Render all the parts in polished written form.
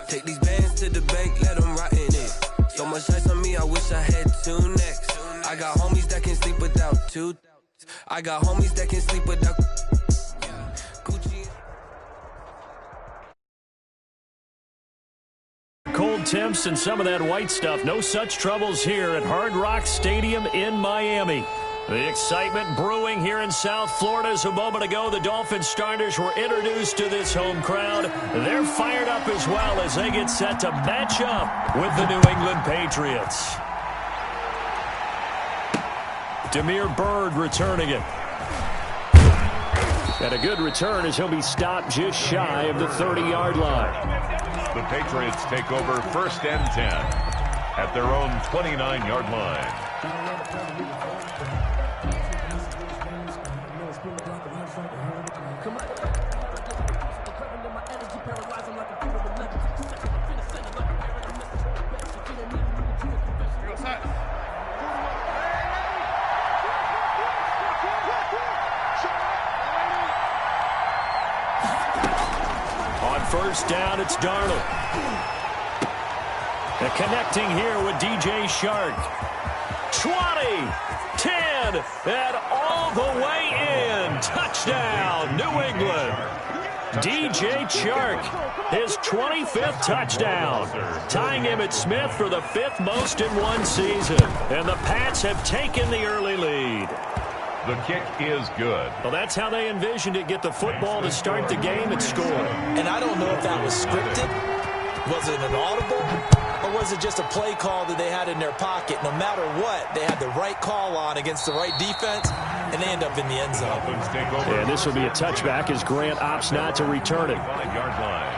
Take these bands to the bank, let them rot in it. So much ice on me, I wish I had two necks. I got homies that can sleep without two. I got homies that can sleep without Gucci. Cold temps and some of that white stuff. No such troubles here at Hard Rock Stadium in Miami. The excitement brewing here in South Florida as a moment ago the Dolphins starters were introduced to this home crowd. They're fired up as well as they get set to match up with the New England Patriots. Damiere Byrd returning it. And a good return as he'll be stopped just shy of the 30-yard line. The Patriots take over 1st and 10 at their own 29-yard line. First down, it's Darnold. And connecting here with DJ Shark. 20, 10, and all the way in. Touchdown, New England. DJ Shark, his 25th touchdown, tying Emmitt Smith for the 5th most in one season. And the Pats have taken the early lead. The kick is good. Well, that's how they envisioned it. Get the football to start the game and score. And I don't know if that was scripted. Was it an audible? Or was it just a play call that they had in their pocket? No matter what, they had the right call on against the right defense, and they end up in the end zone. And this will be a touchback as Grant opts not to return it. Yard line.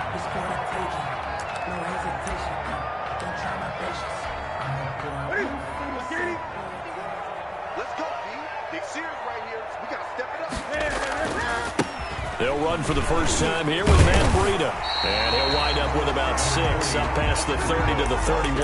They'll run for the first time here with Matt Breida. And he'll wind up with about 6, up past the 30 to the 31.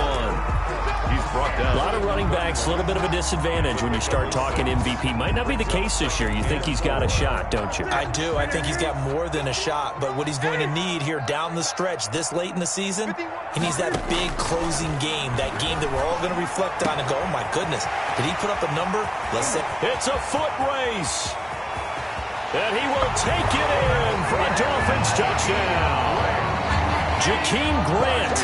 He's brought down. A lot of running backs, a little bit of a disadvantage when you start talking MVP. Might not be the case this year. You think he's got a shot, don't you? I do. I think he's got more than a shot. But what he's going to need here down the stretch this late in the season, he needs that big closing game, that game that we're all going to reflect on and go, oh, my goodness, did he put up a number? Let's say it's a foot race. And he will take it in for a Dolphins touchdown. Jakeem Grant,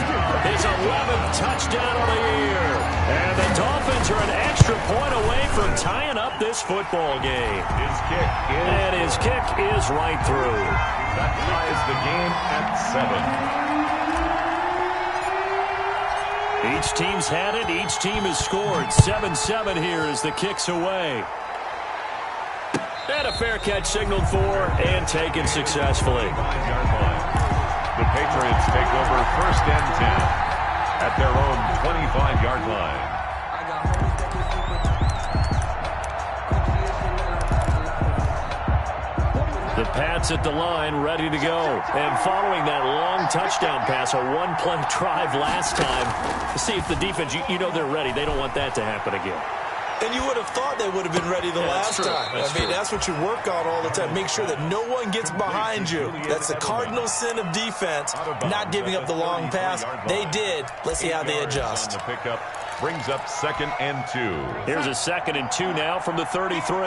his 11th touchdown of the year. And the Dolphins are an extra point away from tying up this football game. His kick is right through. That ties the game at 7. Each team's had it. Each team has scored. 7-7 here as the kick's away. And a fair catch signaled for and taken successfully. The Patriots take over 1st and 10 at their own 25-yard line. The Pats at the line, ready to go. And following that long touchdown pass, a one-play drive last time, see if the defense, you know they're ready. They don't want that to happen again. And you would have thought they would have been ready the last time. That's what you work on all the time. Make sure that no one gets behind you. That's the cardinal sin of defense, not giving up the long pass. They did. Let's see how they adjust. The pickup brings up 2nd and 2. Here's a 2nd and 2 now from the 33.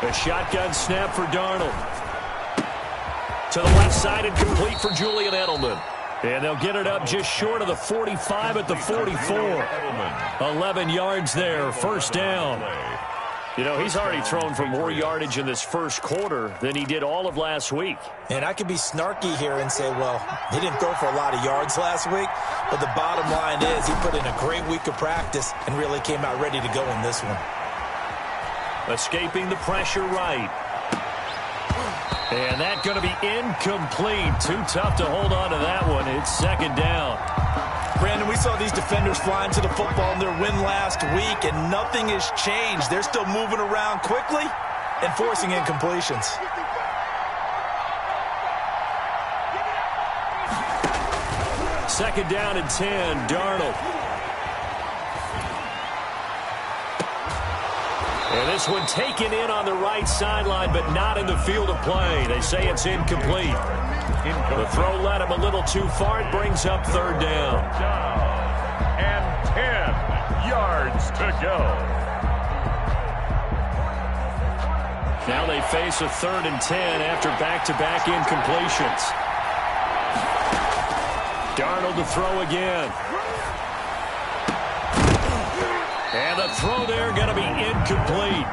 A shotgun snap for Darnold. To the left side and complete for Julian Edelman. And they'll get it up just short of the 45 at the 44. 11 yards there, first down. You know, he's already thrown for more yardage in this first quarter than he did all of last week. And I could be snarky here and say, well, he didn't throw for a lot of yards last week. But the bottom line is he put in a great week of practice and really came out ready to go in this one. Escaping the pressure right. And that going to be incomplete. Too tough to hold on to that one. It's 2nd down. Brandon, we saw these defenders flying to the football in their win last week, and nothing has changed. They're still moving around quickly and forcing incompletions. Second down and 10, Darnold. And this one taken in on the right sideline, but not in the field of play. They say it's incomplete. The throw led him a little too far. It brings up third down. And 10 yards to go. Now they face a 3rd and 10 after back-to-back incompletions. Darnold to throw again. And the throw there going to be incomplete.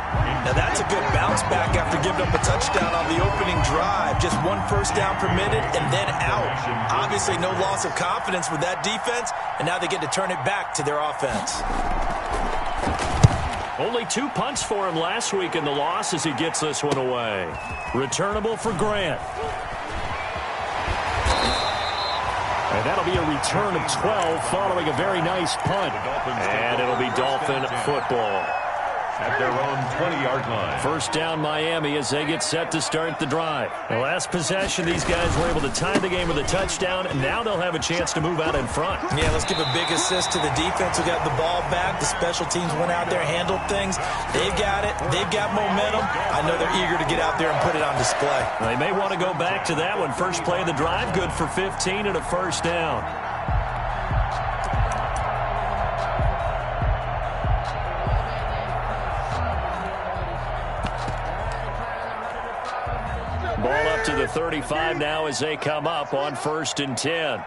Now that's a good bounce back after giving up a touchdown on the opening drive. Just 1 first down permitted and then out. Obviously no loss of confidence with that defense, and now they get to turn it back to their offense. Only 2 punts for him last week in the loss as he gets this one away. Returnable for Grant. And that'll be a return of 12 following a very nice punt. And it'll be Dolphin football. At their own 20-yard line. First down Miami as they get set to start the drive. The last possession, these guys were able to tie the game with a touchdown, and now they'll have a chance to move out in front. Yeah, let's give a big assist to the defense who got the ball back. The special teams went out there, handled things. They've got it. They've got momentum. I know they're eager to get out there and put it on display. They may want to go back to that one. First play of the drive, good for 15 and a first down. Ball up to the 35 now as they come up on 1st and 10.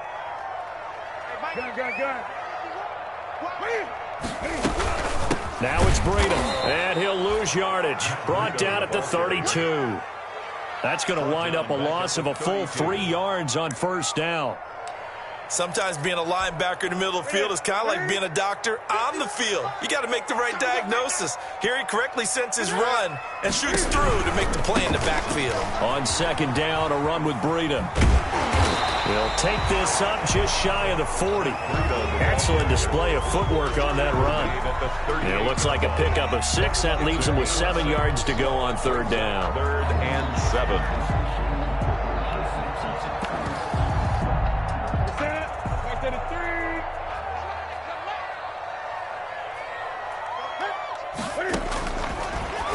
Now it's Breedham, and he'll lose yardage. Brought down at the 32. That's going to wind up a loss of a full 3 yards on first down. Sometimes being a linebacker in the middle of the field is kind of like being a doctor on the field. You got to make the right diagnosis. Here he correctly sends his run and shoots through to make the play in the backfield. On second down, a run with Breedham. He'll take this up just shy of the 40. Excellent display of footwork on that run. And it looks like a pickup of 6. That leaves him with 7 yards to go on third down. 3rd and 7.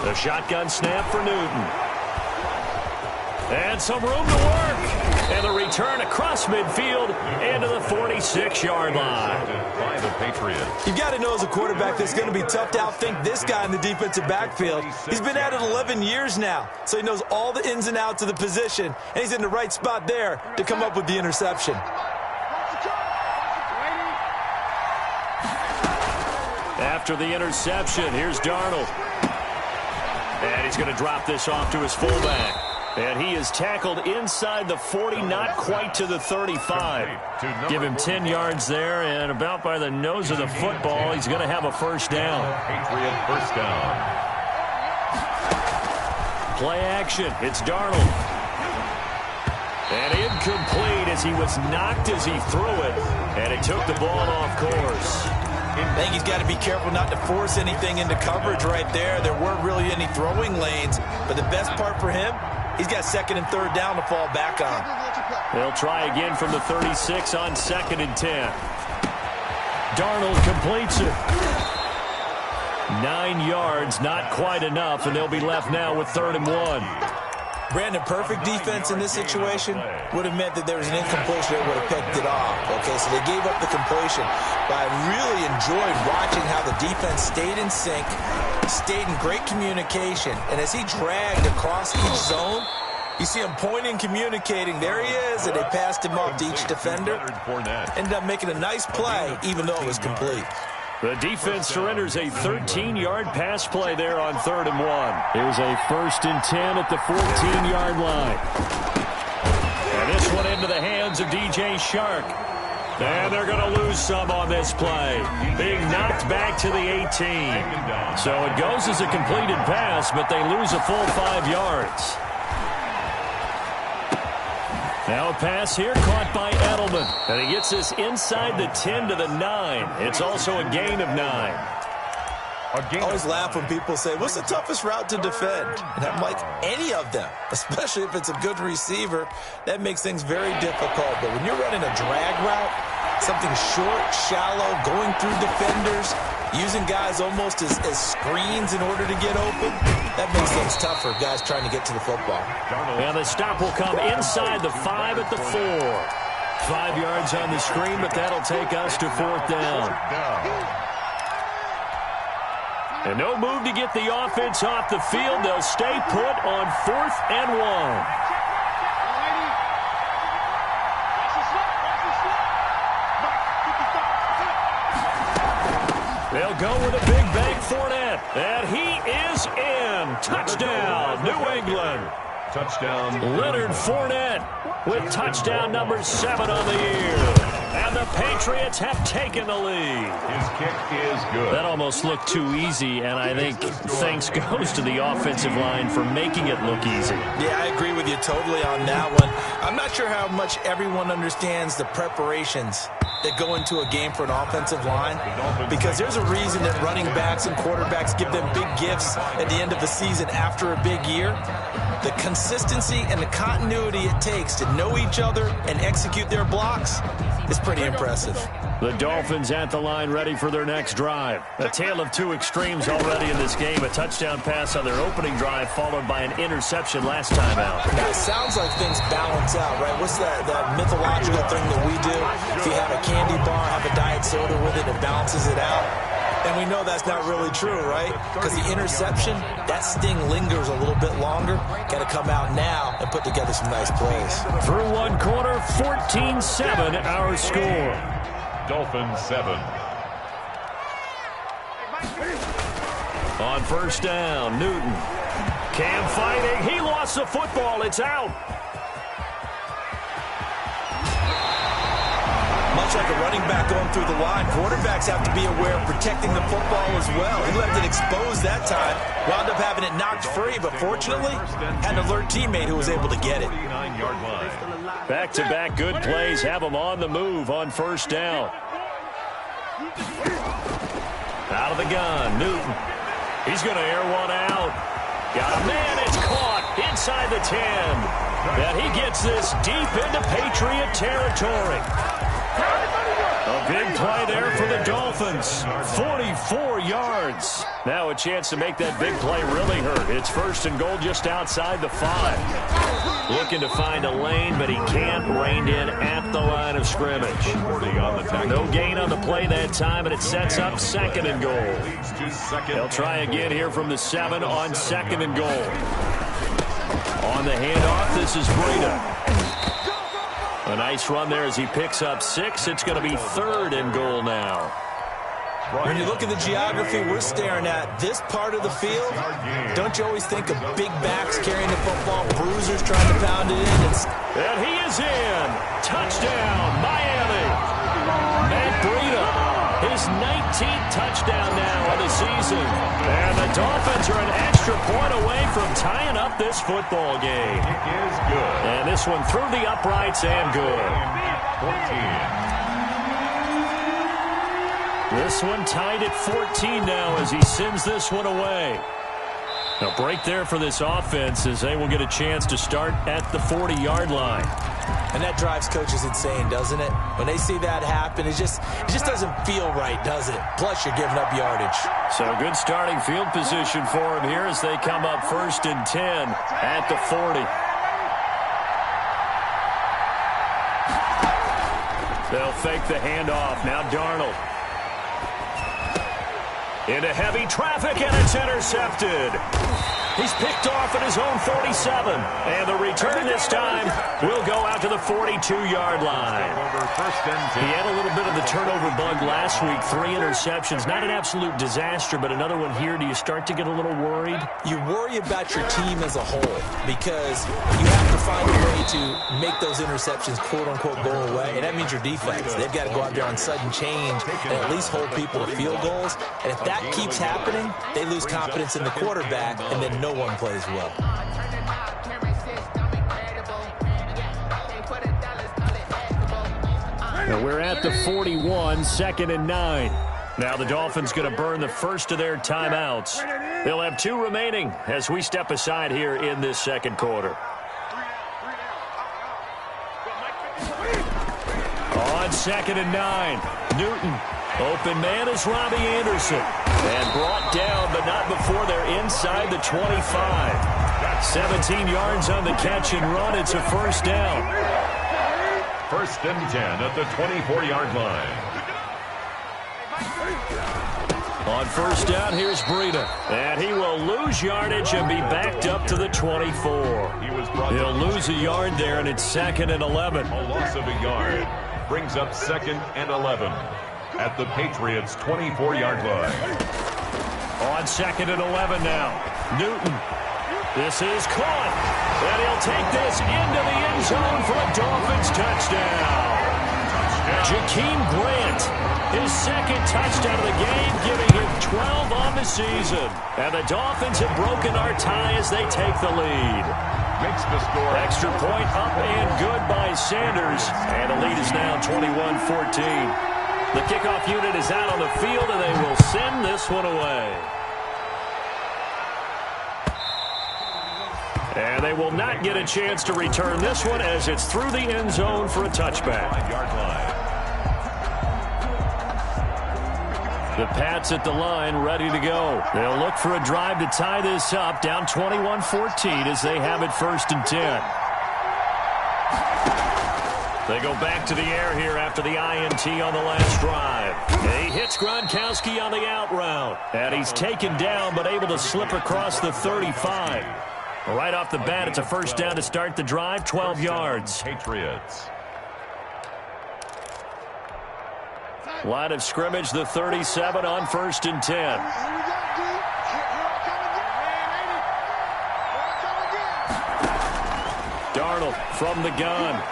The shotgun snap for Newton. And some room to work. And the return across midfield into the 46-yard line. By the Patriots. You've got to know as a quarterback that's going to be tough to outthink this guy in the defensive backfield. He's been at it 11 years now, so he knows all the ins and outs of the position, and he's in the right spot there to come up with the interception. After the interception, here's Darnold. And he's going to drop this off to his fullback. And he is tackled inside the 40, not quite to the 35. Give him 10 yards there, and about by the nose of the football, he's going to have a first down. Patriot first down. Play action. It's Darnold. And incomplete as he was knocked as he threw it. And it took the ball off course. I think he's got to be careful not to force anything into coverage right there. There weren't really any throwing lanes, but the best part for him, he's got 2nd and 3rd down to fall back on. They'll try again from the 36 on 2nd and 10. Darnold completes it. 9 yards, not quite enough, and they'll be left now with 3rd and 1. Brandon, perfect defense in this situation would have meant that there was an incompletion that would have picked it off. Okay, so they gave up the completion. But I really enjoyed watching how the defense stayed in sync, stayed in great communication. And as he dragged across each zone, you see him pointing, communicating. There he is, and they passed him off to each defender. Ended up making a nice play, even though it was complete. The defense surrenders a 13-yard pass play there on 3rd and 1. Here's a 1st and 10 at the 14-yard line. And this one into the hands of DJ Chark. And they're going to lose some on this play. Being knocked back to the 18. So it goes as a completed pass, but they lose a full 5 yards. Now a pass here caught by Edelman. And he gets this inside the 10 to the 9. It's also a gain of 9. I always laugh when people say, what's the toughest route to defend? And I'm like, any of them, especially if it's a good receiver. That makes things very difficult. But when you're running a drag route, something short, shallow, going through defenders, using guys almost as screens in order to get open. That makes things tough for guys trying to get to the football. And the stop will come inside the 5 at the 4. 5 yards on the screen, but that'll take us to 4th down. And no move to get the offense off the field. They'll stay put on 4th and 1. They'll go with a big bank Fournette. And he is in. Touchdown, New England. Touchdown. Leonard Fournette with touchdown number 7 on the year. And the Patriots have taken the lead. His kick is good. That almost looked too easy, and I think thanks goes to the offensive line for making it look easy. Yeah, I agree with you totally on that one. I'm not sure how much everyone understands the preparations that go into a game for an offensive line, because there's a reason that running backs and quarterbacks give them big gifts at the end of the season after a big year. The consistency and the continuity it takes to know each other and execute their blocks is pretty impressive. The Dolphins at the line ready for their next drive. A tale of two extremes already in this game. A touchdown pass on their opening drive followed by an interception last time out. Now, it sounds like things balance out, right? What's that mythological thing that we do? If you have a candy bar, have a diet soda with it, it balances it out. And we know that's not really true, right? Because the interception, that sting lingers a little bit longer. Got to come out now and put together some nice plays. Through one quarter, 14-7 our score. Dolphins 7. On first down, Newton. Cam fighting. He lost the football. It's out. Much like a running back going through the line, quarterbacks have to be aware of protecting the football as well. He left it exposed that time, wound up having it knocked free, but fortunately, had an alert teammate who was able to get it. Back-to-back good plays have him on the move on first down. Out of the gun, Newton. He's going to air one out. Got a man, it's caught inside the 10. And he gets this deep into Patriot territory. A big play there for the Dolphins. 44 yards. Now a chance to make that big play really hurt. It's first and goal just outside the 5. Looking to find a lane, but he can't. Reined in at the line of scrimmage. No gain on the play that time, and it sets up second and goal. They'll try again here from the 7 on second and goal. On the handoff, this is Breida. A nice run there as he picks up 6. It's going to be third and goal now. When you look at the geography we're staring at, this part of the field, don't you always think of big backs carrying the football, bruisers trying to pound it in? And he is in. Touchdown, Miami. Matt Breida, his 19th touchdown now of the season. And the Dolphins are an extra point away from tying up this football game. It is good. And this one through the uprights and good. 14. This one tied at 14 now as he sends this one away. A break there for this offense as they will get a chance to start at the 40-yard line. And that drives coaches insane, doesn't it? When they see that happen, it just doesn't feel right, does it? Plus, you're giving up yardage. So good starting field position for him here as they come up first and 10 at the 40. They'll fake the handoff. Now Darnold. Into heavy traffic, and it's intercepted. He's picked off at his own 47. And the return this time will go out to the 42-yard line. He had a little bit of the turnover bug last week. 3 interceptions. Not an absolute disaster, but another one here. Do you start to get a little worried? You worry about your team as a whole because you have to find a way to make those interceptions, quote-unquote, go away. And that means your defense. They've got to go out there on sudden change and at least hold people to field goals. And if that keeps happening, they lose confidence in the quarterback, and then no one plays well. Now we're at the 41, 2nd and 9. Now the Dolphins going to burn the first of their timeouts. They'll have 2 remaining as we step aside here in this second quarter. On 2nd and 9, Newton Open man is Robbie Anderson. And brought down, but not before they're inside the 25. 17 yards on the catch and run. It's a first down. First and 10 at the 24-yard line. On first down, here's Breida. And he will lose yardage and be backed up to the 24. He'll lose a yard there, and it's 2nd and 11. A loss of a yard brings up 2nd and 11 at the Patriots' 24-yard line. On 2nd and 11 now. Newton. This is caught. And he'll take this into the end zone for a Dolphins touchdown. Jakeem Grant, his 2nd touchdown of the game, giving him 12 on the season. And the Dolphins have broken our tie as they take the lead. Makes the score. Extra point up and good by Sanders. And the lead is now 21-14. The kickoff unit is out on the field, and they will send this one away. And they will not get a chance to return this one as it's through the end zone for a touchback. 5-yard line. The Pats at the line, ready to go. They'll look for a drive to tie this up, down 21-14 as they have it 1st and 10. They go back to the air here after the INT on the last drive. He hits Gronkowski on the out route. And he's taken down but able to slip across the 35. Right off the bat, it's a first down to start the drive, 12 yards. Patriots. Line of scrimmage, the 37 on 1st and 10. Darnold from the gun.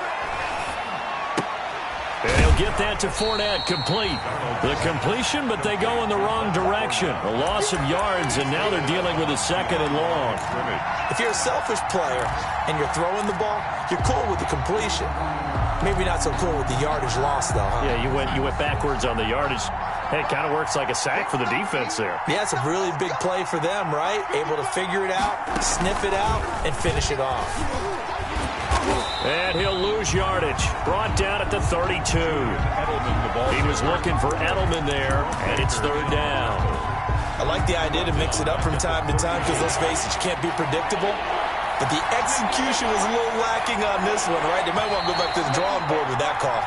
And he'll get that to Fournette, complete. The completion, but they go in the wrong direction. A loss of yards, and now they're dealing with a 2nd and long. If you're a selfish player and you're throwing the ball, you're cool with the completion. Maybe not so cool with the yardage loss, though. Huh? Yeah, you went backwards on the yardage. Hey, it kind of works like a sack for the defense there. Yeah, it's a really big play for them, right? Able to figure it out, sniff it out, and finish it off. And he'll lose yardage. Brought down at the 32. He was looking for Edelman there, and it's 3rd down. I like the idea to mix it up from time to time because, let's face it, you can't be predictable. But the execution was a little lacking on this one, right? They might want to go back to the drawing board with that call.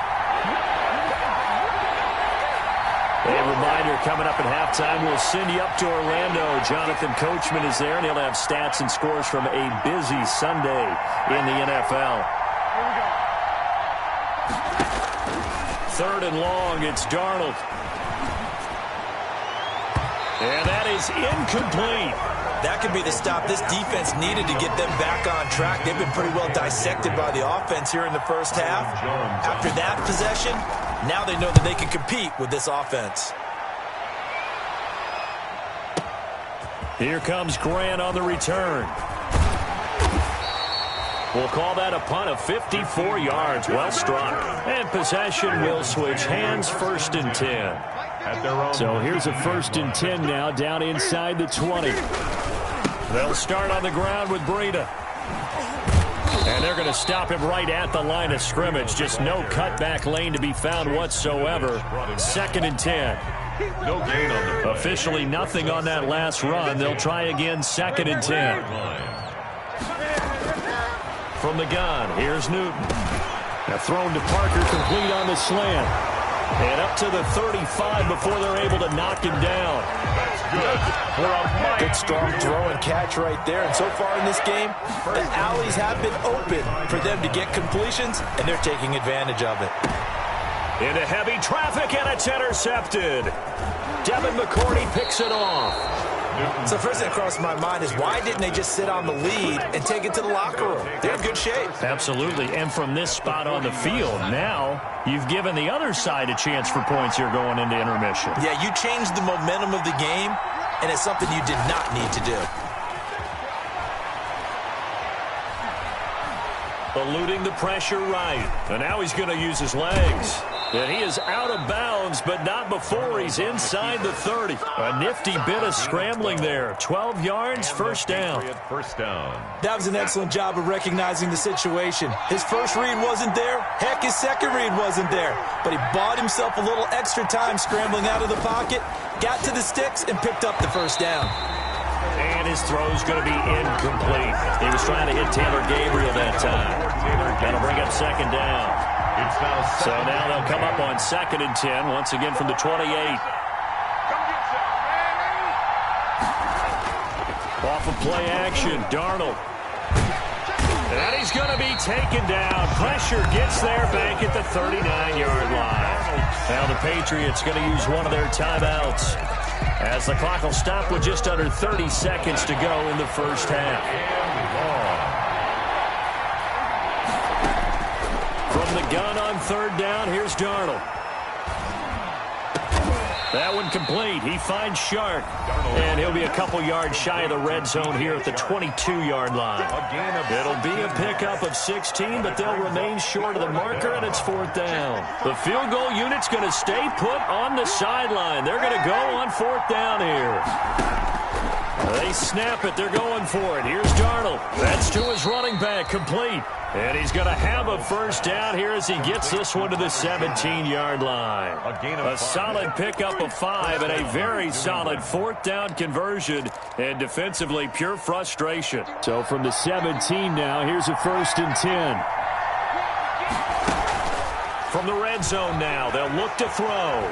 A reminder, coming up at halftime, we'll send you up to Orlando. Jonathan Coachman is there, and he'll have stats and scores from a busy Sunday in the NFL. 3rd and long, it's Darnold. And that is incomplete. That could be the stop this defense needed to get them back on track. They've been pretty well dissected by the offense here in the first half. After that possession, now they know that they can compete with this offense. Here comes Grant on the return. We'll call that a punt of 54 yards. Well struck. And possession will switch hands, 1st and 10. So here's a 1st and 10 now, down inside the 20. They'll start on the ground with Breida. And they're going to stop him right at the line of scrimmage. Just no cutback lane to be found whatsoever. 2nd and 10. No gain on the play. Officially nothing on that last run. They'll try again, 2nd and 10. From the gun, here's Newton. Now thrown to Parker, complete on the slant. And up to the 35 before they're able to knock him down. Good strong throw and catch right there. And so far in this game, the alleys have been open for them to get completions, and they're taking advantage of it. Into heavy traffic, and it's intercepted. Devin McCourty picks it off. So first thing that crossed my mind is, why didn't they just sit on the lead and take it to the locker room? They're in good shape. Absolutely. And from this spot on the field, now you've given the other side a chance for points here going into intermission. Yeah, you changed the momentum of the game, and it's something you did not need to do. Eluding the pressure right. And now he's going to use his legs. And he is out of bounds, but not before he's inside the 30. A nifty bit of scrambling there. 12 yards, first down. That was an excellent job of recognizing the situation. His first read wasn't there. Heck, his second read wasn't there. But he bought himself a little extra time scrambling out of the pocket, got to the sticks, and picked up the first down. And his throw's going to be incomplete. He was trying to hit Taylor Gabriel that time. That'll bring up second down. So now they'll come up on 2nd and 10, once again from the 28. Off of play action, Darnold. And he's going to be taken down. Pressure gets there back at the 39-yard line. Now the Patriots going to use one of their timeouts, as the clock will stop with just under 30 seconds to go in the first half. From the gun on 3rd down, here's Darnold. That one complete. He finds Shark, and he'll be a couple yards shy of the red zone here at the 22-yard line. It'll be a pickup of 16, but they'll remain short of the marker, and it's 4th down. The field goal unit's going to stay put on the sideline. They're going to go on 4th down here. They snap it. They're going for it. Here's Darnold. That's to his running back, complete. And he's going to have a first down here as he gets this one to the 17-yard line. A solid pickup of 5 and a very solid 4th down conversion. And defensively, pure frustration. So from the 17 now, here's a 1st and 10. From the red zone now, they'll look to throw.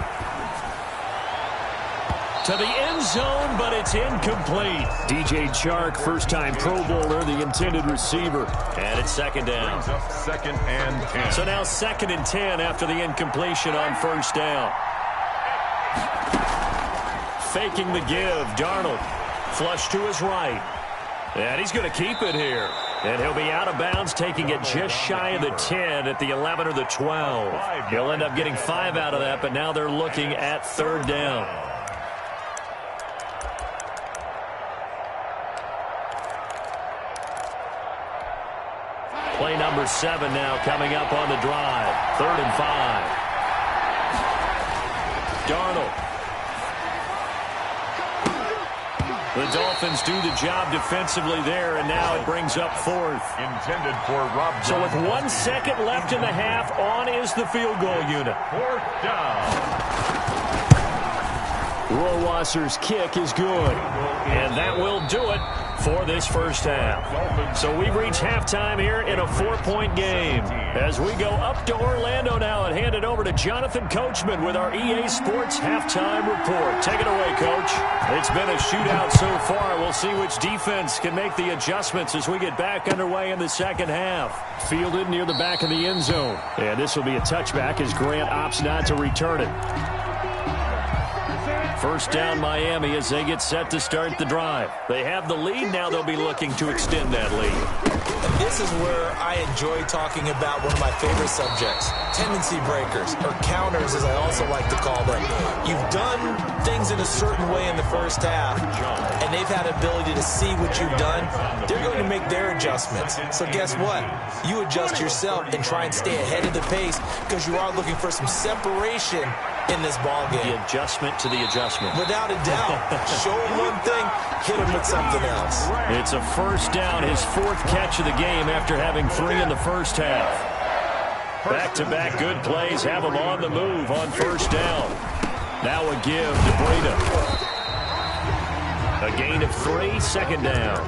To the end zone, but it's incomplete. DJ Chark, first-time Pro Bowler, the intended receiver. And it's 2nd down. 2nd and 10. So now 2nd and 10 after the incompletion on 1st down. Faking the give, Darnold. Flush to his right. And he's going to keep it here. And he'll be out of bounds, taking it just shy of the 10 at the 11 or the 12. He'll end up getting 5 out of that, but now they're looking at 3rd down. Play number 7 now coming up on the drive. 3rd and 5. Darnold. The Dolphins do the job defensively there, and now it brings up 4th. Intended for Rob. So with 1 second left in the half, on is the field goal unit. 4th down. Rohrwasser's kick is good, and that will do it for this first half. So we've reached halftime here in a 4-point game. As we go up to Orlando now and hand it over to Jonathan Coachman with our EA Sports Halftime Report. Take it away, Coach. It's been a shootout so far. We'll see which defense can make the adjustments as we get back underway in the second half. Fielded near the back of the end zone. And this will be a touchback as Grant opts not to return it. First down, Miami, as they get set to start the drive. They have the lead. Now they'll be looking to extend that lead. And this is where I enjoy talking about one of my favorite subjects, tendency breakers, or counters, as I also like to call them. You've done things in a certain way in the first half, and they've had ability to see what you've done. They're going to make their adjustments. So guess what? You adjust yourself and try and stay ahead of the pace, because you are looking for some separation in this ball game. The adjustment to the adjustment. Without a doubt. Show him one thing, hit him with something else. It's a first down, his 4th catch of the game after having 3 in the first half. Back-to-back good plays have him on the move on first down. Now a give to Breida. A gain of 3, 2nd down.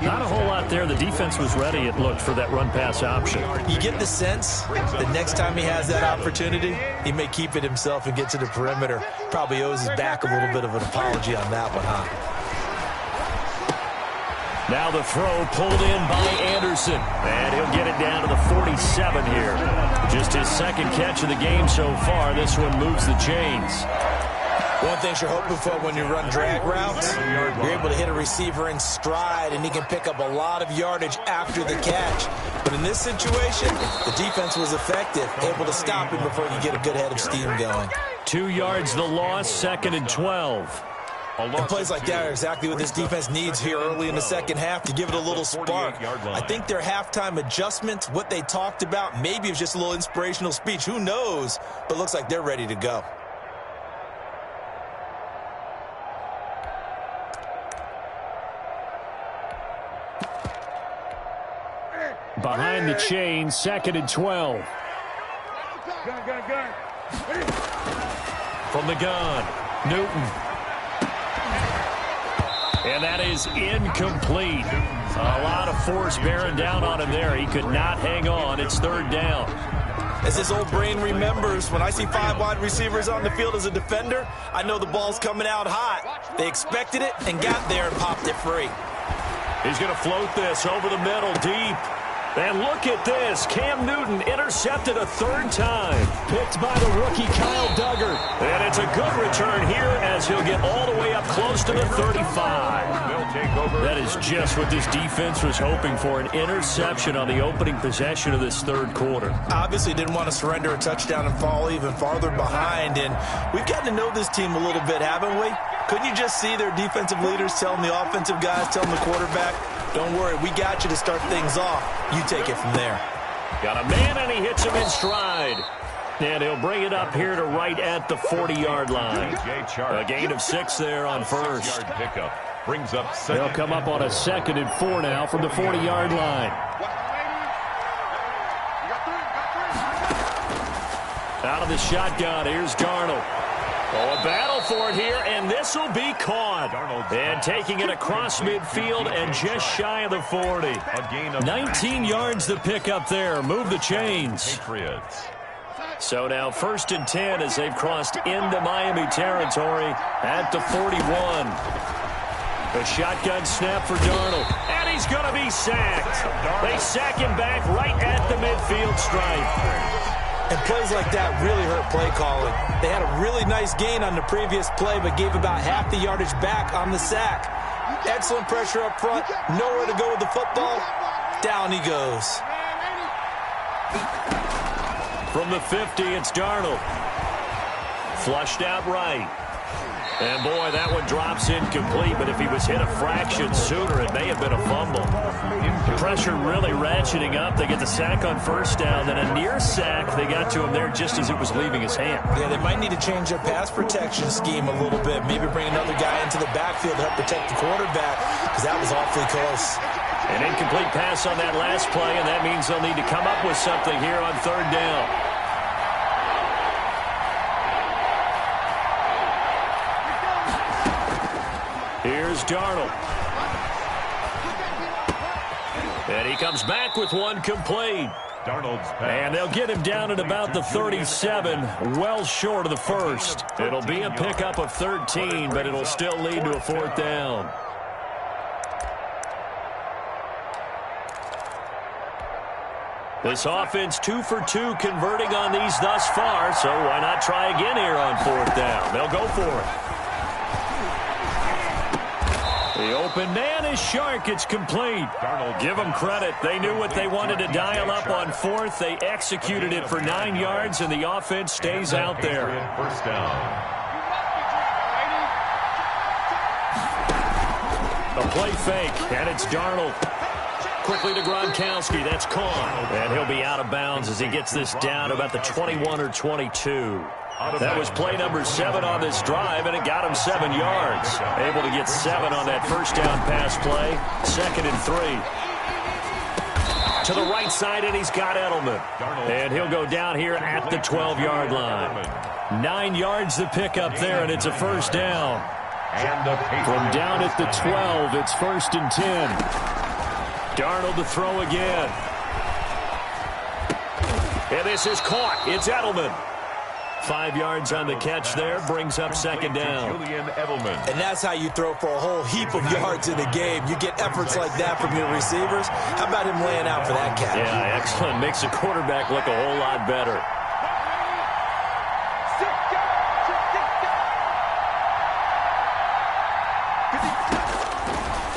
Not a whole lot there. The defense was ready, it looked, for that run-pass option. You get the sense that next time he has that opportunity, he may keep it himself and get to the perimeter. Probably owes his back a little bit of an apology on that one, huh? Now the throw pulled in by Anderson. And he'll get it down to the 47 here. Just his 2nd catch of the game so far. This one moves the chains. One thing you're hoping for when you run drag routes, you're able to hit a receiver in stride, and he can pick up a lot of yardage after the catch. But in this situation, the defense was effective, able to stop him before you get a good head of steam going. 2 yards the loss, 2nd and 12. And plays like that are exactly what this defense needs here early in the second half to give it a little spark. I think their halftime adjustments, what they talked about, maybe it was just a little inspirational speech. Who knows? But it looks like they're ready to go. Behind the chain, 2nd and 12. From the gun, Newton. And that is incomplete. A lot of force bearing down on him there. He could not hang on. It's 3rd down. As his old brain remembers, when I see 5 wide receivers on the field as a defender, I know the ball's coming out hot. They expected it and got there and popped it free. He's going to float this over the middle, deep. And look at this. Cam Newton intercepted a 3rd time. Picked by the rookie Kyle Duggar. And it's a good return here as he'll get all the way up close to the 35. That is just what this defense was hoping for, an interception on the opening possession of this 3rd quarter. Obviously didn't want to surrender a touchdown and fall even farther behind. And we've gotten to know this team a little bit, haven't we? Couldn't you just see their defensive leaders telling the offensive guys, telling the quarterback, don't worry, we got you to start things off. You take it from there. Got a man, and he hits him in stride. And he'll bring it up here to right at the 40-yard line. A gain of 6 there on first. Brings up They'll come up on a 2nd and 4 now from the 40-yard line. Out of the shotgun, here's Darnold. Oh, a battle for it here, and this will be caught. And taking it across midfield and just shy of the 40. 19 yards to pick up there. Move the chains. So now 1st and 10 as they've crossed into Miami territory at the 41. A shotgun snap for Darnold, and he's going to be sacked. They sack him back right at the midfield stripe. And plays like that really hurt play calling. They had a really nice gain on the previous play, but gave about half the yardage back on the sack. Excellent pressure up front. Nowhere to go with the football. Down he goes. From the 50, it's Darnold. Flushed out right. And, boy, that one drops incomplete, but if he was hit a fraction sooner, it may have been a fumble. Pressure really ratcheting up. They get the sack on 1st down, then a near sack. They got to him there just as it was leaving his hand. Yeah, they might need to change their pass protection scheme a little bit. Maybe bring another guy into the backfield to help protect the quarterback, because that was awfully close. An incomplete pass on that last play, and that means they'll need to come up with something here on 3rd down. Here's Darnold. And he comes back with one complete. And they'll get him down at about the 37, well short of the 1st. It'll be a pickup of 13, but it'll still lead to a 4th down. This offense 2 for 2 converting on these thus far, so why not try again here on 4th down? They'll go for it. The open man is Shark. It's complete. Give them credit. They knew what they wanted to dial up on 4th. They executed it for 9 yards, and the offense stays out there. 1st down. A play fake, and it's Darnold. Quickly to Gronkowski. That's caught. And he'll be out of bounds as he gets this down about the 21 or 22. That was play number 7 on this drive, and it got him 7 yards. Able to get 7 on that 1st down pass play. 2nd and 3. To the right side, and he's got Edelman. And he'll go down here at the 12-yard line. 9 yards to pick up there, and it's a 1st down. From down at the 12, it's 1st and 10. Darnold to throw again. And this is caught. It's Edelman. 5 yards on the catch there, brings up 2nd down. And that's how you throw for a whole heap of yards in a game. You get efforts like that from your receivers. How about him laying out for that catch? Yeah, excellent. Makes the quarterback look a whole lot better.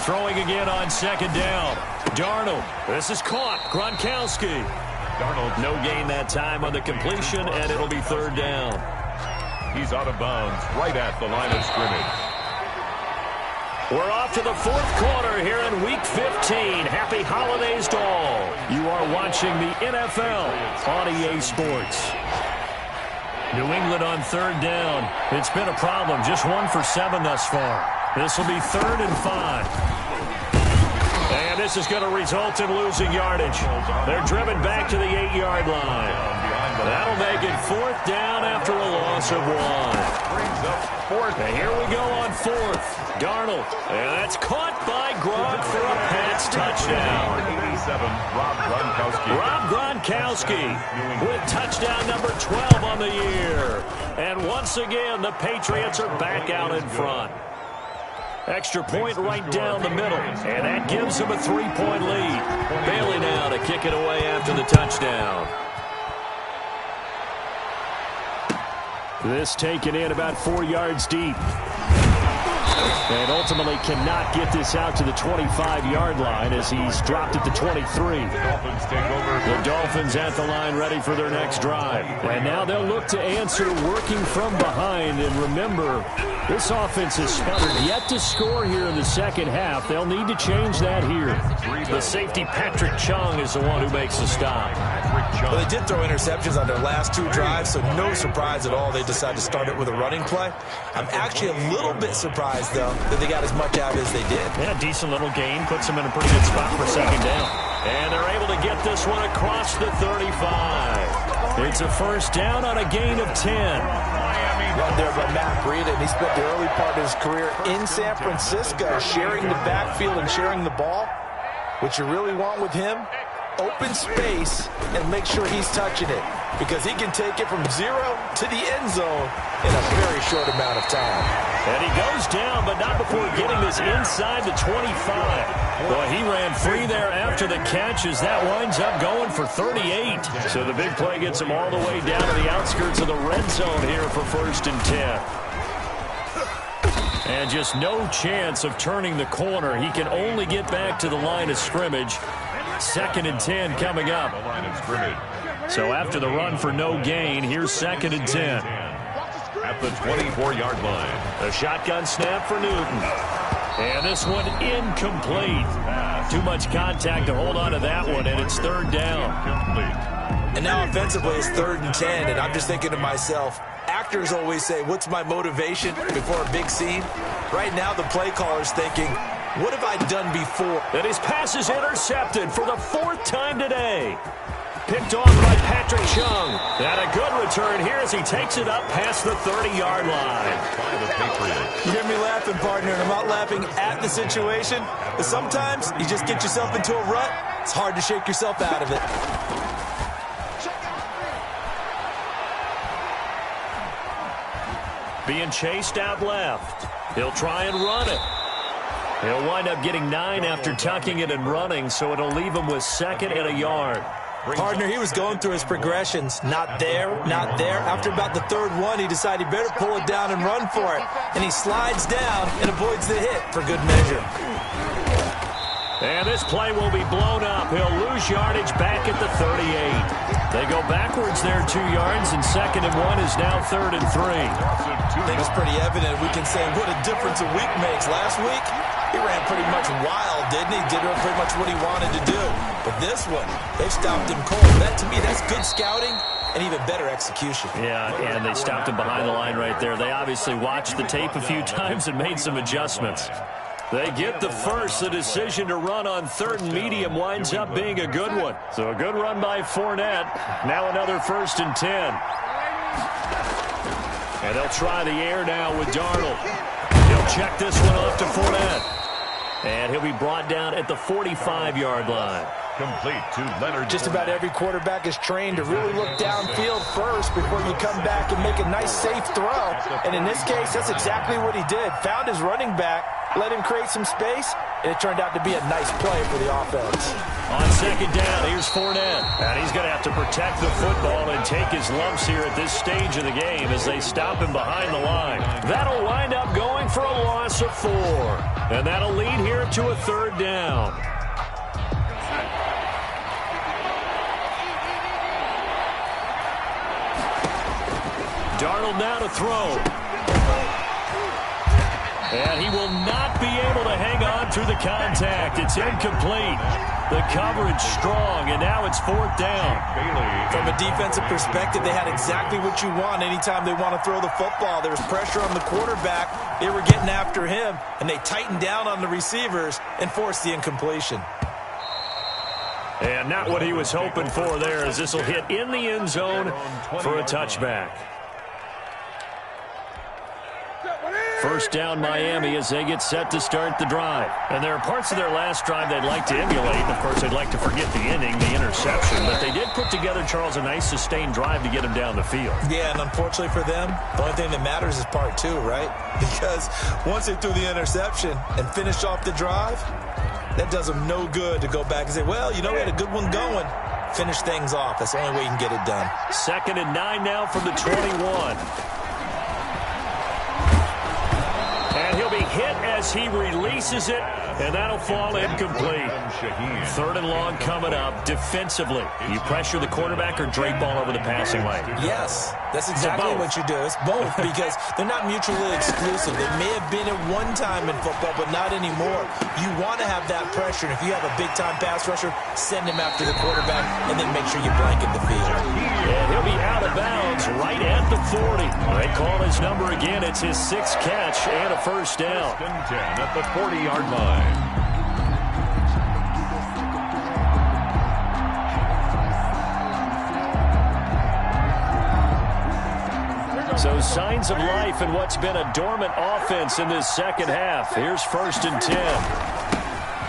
Throwing again on 2nd down. Darnold. This is caught. Gronkowski. Darnold. No gain that time on the completion, and it'll be 3rd down. He's out of bounds right at the line of scrimmage. We're off to the fourth quarter here in Week 15. Happy holidays to all. You are watching the NFL on EA Sports. New England on third down. It's been a problem. Just 1 for 7 thus far. This will be 3rd and 5. And this is going to result in losing yardage. They're driven back to the 8-yard line. That'll make it 4th down after a loss of 1. And here we go on 4th. Darnold. And that's caught by Gronk for a Pats touchdown. Rob Gronkowski with touchdown number 12 on the year. And once again, the Patriots are back out in front. Extra point right down the middle, and that gives them a 3-point lead. Bailey now to kick it away after the touchdown. This taken in about 4 yards deep. And ultimately cannot get this out to the 25-yard line as he's dropped at the 23. The Dolphins at the line ready for their next drive. And now they'll look to answer working from behind. And remember, this offense has sputtered yet to score here in the second half. They'll need to change that here. The safety, Patrick Chung, is the one who makes the stop. Well, they did throw interceptions on their last 2 drives, so no surprise at all they decided to start it with a running play. I'm actually a little bit surprised, though, that they got as much out as they did. Yeah, decent little gain. Puts them in a pretty good spot for 2nd down. And they're able to get this one across the 35. It's a 1st down on a gain of 10. Run there by Matt Breida, and he spent the early part of his career in San Francisco sharing the backfield and sharing the ball. What you really want with him, open space and make sure he's touching it, because he can take it from 0 to the end zone in a very short amount of time. And he goes down, but not before getting this inside the 25. Boy, he ran free there after the catch as that winds up going for 38. So the big play gets him all the way down to the outskirts of the red zone here for 1st and 10. And just no chance of turning the corner. He can only get back to the line of scrimmage. 2nd and 10 coming up. So after the run for no gain, here's 2nd and 10. At the 24-yard line. A shotgun snap for Newton. And this one incomplete. Too much contact to hold on to that one, and it's 3rd down. And now offensively it's 3rd and 10, and I'm just thinking to myself, actors always say, what's my motivation before a big scene? Right now the play caller's thinking, what have I done before? And his pass is intercepted for the 4th time today. Picked off by Patrick Chung. And a good return here as he takes it up past the 30-yard line. You hear me laughing, partner, and I'm not laughing at the situation. But sometimes you just get yourself into a rut. It's hard to shake yourself out of it. Being chased out left. He'll try and run it. He'll wind up getting 9 after tucking it and running, so it'll leave him with 2nd and a yard. Partner, he was going through his progressions. Not there, not there. After about the 3rd one, he decided he better pull it down and run for it. And he slides down and avoids the hit for good measure. And this play will be blown up. He'll lose yardage back at the 38. They go backwards there 2 yards, and 2nd and 1 is now 3rd and 3. I think it's pretty evident. We can say what a difference a week makes. Last week, he ran pretty much wild, didn't he? Did pretty much what he wanted to do. But this one, they stopped him cold. That, to me, that's good scouting and even better execution. Yeah, and they stopped him behind the line right there. They obviously watched the tape a few times and made some adjustments. They get the first. The decision to run on 3rd and medium winds up being a good one. So a good run by Fournette. Now another 1st and 10. And they'll try the air now with Darnold. He'll check this one off to Fournette. And he'll be brought down at the 45-yard line. Complete to Leonard. Just about every quarterback is trained to really look downfield first before you come back and make a nice, safe throw. And in this case, that's exactly what he did. Found his running back, let him create some space, and it turned out to be a nice play for the offense. On 2nd down, here's Fournette. And he's going to have to protect the football and take his lumps here at this stage of the game as they stop him behind the line. That'll wind up going for a loss of 4. And that'll lead here to a 3rd down. Darnold now to throw. And he will not be able to hang on through the contact. It's incomplete. The coverage strong, and now it's 4th down. From a defensive perspective, they had exactly what you want anytime they want to throw the football. There was pressure on the quarterback. They were getting after him, and they tightened down on the receivers and forced the incompletion. And not what he was hoping for there, as this will hit in the end zone for a touchback. First down, Miami, as they get set to start the drive. And there are parts of their last drive they'd like to emulate. And, of course, they'd like to forget the inning, the interception. But they did put together, Charles, a nice sustained drive to get him down the field. Yeah, and unfortunately for them, the only thing that matters is part 2, right? Because once they threw the interception and finished off the drive, that does them no good to go back and say, well, you know, we had a good one going. Finish things off. That's the only way you can get it done. 2nd and 9 now from the 21. And he'll be hit as he releases it, and that'll fall incomplete. 3rd and long coming up. Defensively, you pressure the quarterback or drape all over the passing lane? Yes, that's exactly what you do. It's both, because they're not mutually exclusive. They may have been at one time in football, but not anymore. You want to have that pressure, and if you have a big-time pass rusher, send him after the quarterback, and then make sure you blanket the field. And he'll be out of bounds right at the 40. They call his number again. It's his 6th catch and a first down. 10 at the 40-yard line. So signs of life in what's been a dormant offense in this second half. Here's 1st and 10.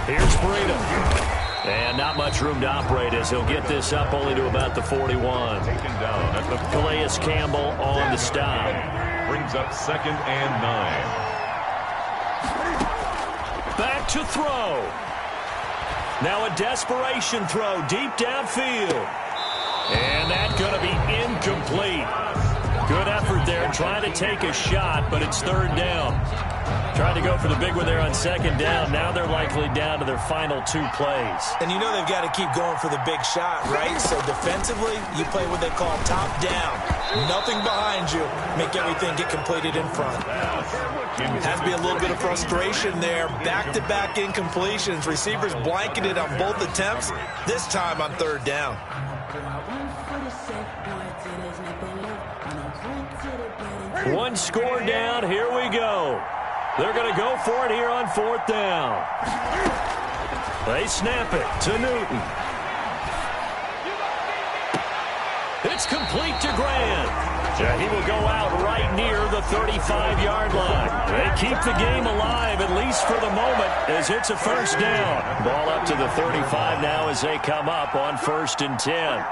Here's Breida. And not much room to operate as he'll get this up only to about the 41. Taken down at the Calais Campbell on the stop. Brings up 2nd and 9. Back to throw. Now a desperation throw deep downfield. And that's going to be incomplete. Good effort there, trying to take a shot, but it's 3rd down. Trying to go for the big one there on 2nd down. Now they're likely down to their final 2 plays. And you know they've got to keep going for the big shot, right? So defensively, you play what they call top down. Nothing behind you. Make everything get completed in front. Has to be a little bit of frustration there. Back-to-back incompletions. Receivers blanketed on both attempts, this time on 3rd down. One score down. Here we go. They're going to go for it here on 4th down. They snap it to Newton. It's complete to Grant. And he will go out right near the 35-yard line. They keep the game alive, at least for the moment, as it's a 1st down. Ball up to the 35 now as they come up on 1st and 10.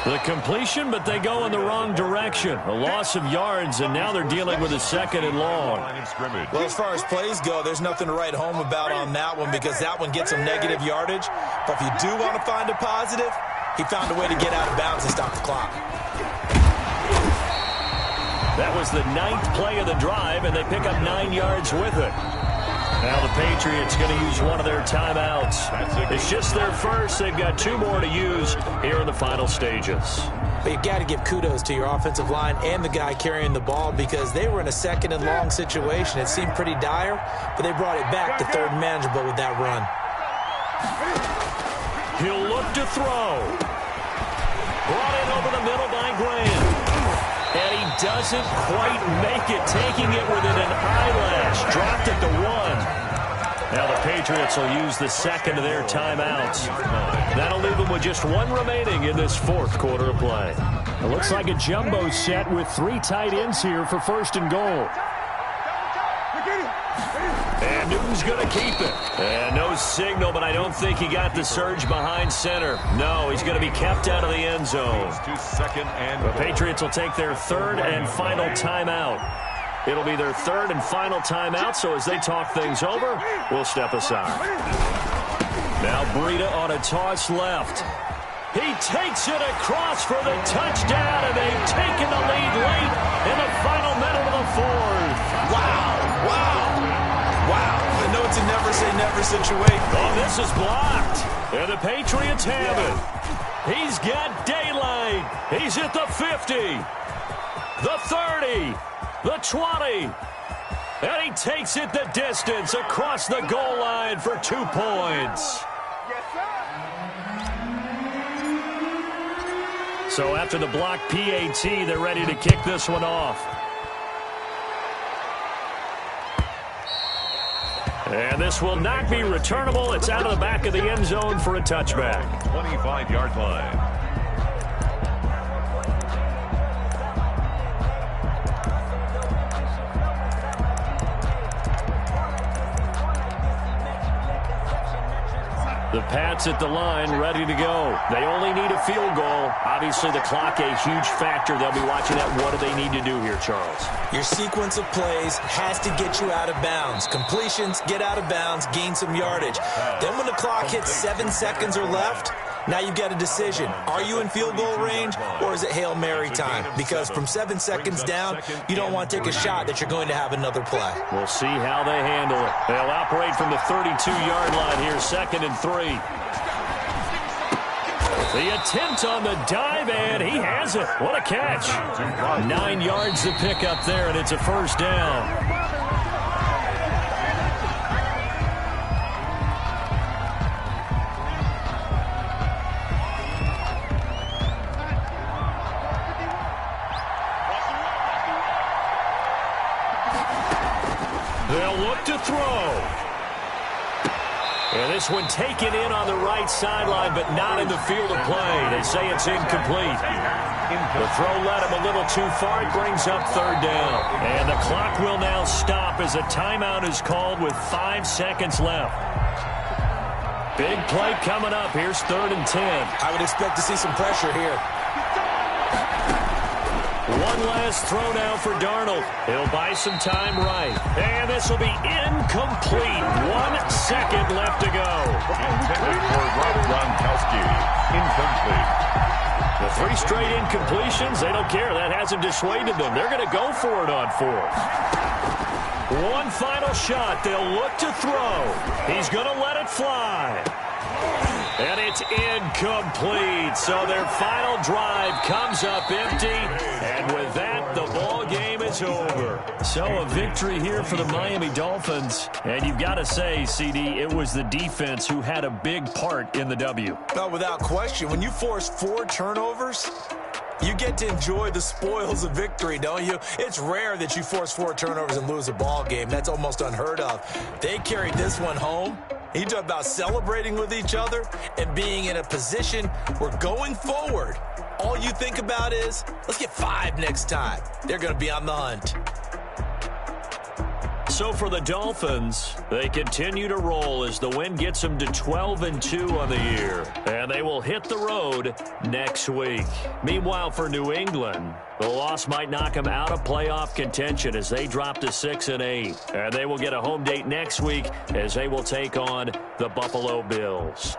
The completion, but they go in the wrong direction. A loss of yards, and now they're dealing with a 2nd and long. Well, as far as plays go, there's nothing to write home about on that one because that one gets some negative yardage. But if you do want to find a positive, he found a way to get out of bounds and stop the clock. That was the 9th play of the drive, and they pick up 9 yards with it. Now the Patriots going to use one of their timeouts. It's just their first. They've got 2 more to use here in the final stages. But you've got to give kudos to your offensive line and the guy carrying the ball because they were in a 2nd and long situation. It seemed pretty dire, but they brought it back to 3rd and manageable with that run. He'll look to throw. Brought in over the middle by Grant. And he doesn't quite make it, taking it within an eyelash. Dropped at the 1. Now the Patriots will use the 2nd of their timeouts. That'll leave them with just 1 remaining in this 4th quarter of play. It looks like a jumbo set with 3 tight ends here for 1st and goal. And Newton's going to keep it. And no signal, but I don't think he got the surge behind center. No, he's going to be kept out of the end zone. The Patriots will take their 3rd and final timeout. It'll be their 3rd and final timeout, so as they talk things over, we'll step aside. Now Breida on a toss left. He takes it across for the touchdown, and they've taken the lead late in the final minute of the 4th. Wow, wow. Wow, I know it's a never-say-never situation. Oh, this is blocked. And the Patriots have it. He's got daylight. line. He's at the 50, the 30, the 20. And he takes it the distance across the goal line for 2 points. So after the block PAT, they're ready to kick this one off. And this will not be returnable. It's out of the back of the end zone for a touchback. 25-yard line. The Pats at the line, ready to go. They only need a field goal. Obviously, the clock a huge factor. They'll be watching that. What do they need to do here, Charles? Your sequence of plays has to get you out of bounds. Completions, get out of bounds, gain some yardage. Then when the clock hits 7 seconds or left, now you've got a decision. Are you in field goal range, or is it Hail Mary time? Because from 7 seconds down, you don't want to take a shot that you're going to have another play. We'll see how they handle it. They'll operate from the 32-yard line here, 2nd and 3. The attempt on the dive, and he has it. What a catch. 9 yards to pick up there, and it's a first down. They'll look to throw. And this one taken in on the right sideline, but not in the field of play. They say it's incomplete. The throw led him a little too far. It brings up 3rd down. And the clock will now stop as a timeout is called with 5 seconds left. Big play coming up. Here's 3rd and 10. I would expect to see some pressure here. One last throw now for Darnold. He'll buy some time right. And this will be incomplete. 1 second left to go. Intended for Rob Gronkowski. Incomplete. The 3 straight incompletions, they don't care. That hasn't dissuaded them. They're going to go for it on 4th. One final shot. They'll look to throw. He's going to let it fly. And it's incomplete. So their final drive comes up empty. And with that, the ball game is over. So a victory here for the Miami Dolphins. And you've got to say, CD, it was the defense who had a big part in the W. No, without question. When you force 4 turnovers, you get to enjoy the spoils of victory, don't you? It's rare that you force 4 turnovers and lose a ball game. That's almost unheard of. They carried this one home. You talk about celebrating with each other and being in a position where going forward, all you think about is, let's get 5 next time. They're going to be on the hunt. So for the Dolphins, they continue to roll as the win gets them to 12-2 on the year. And they will hit the road next week. Meanwhile, for New England, the loss might knock them out of playoff contention as they drop to 6-8. And they will get a home date next week as they will take on the Buffalo Bills.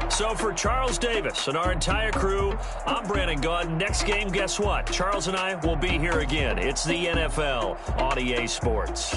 So for Charles Davis and our entire crew, I'm Brandon Gaudin. Next game, guess what? Charles and I will be here again. It's the NFL on EA Sports.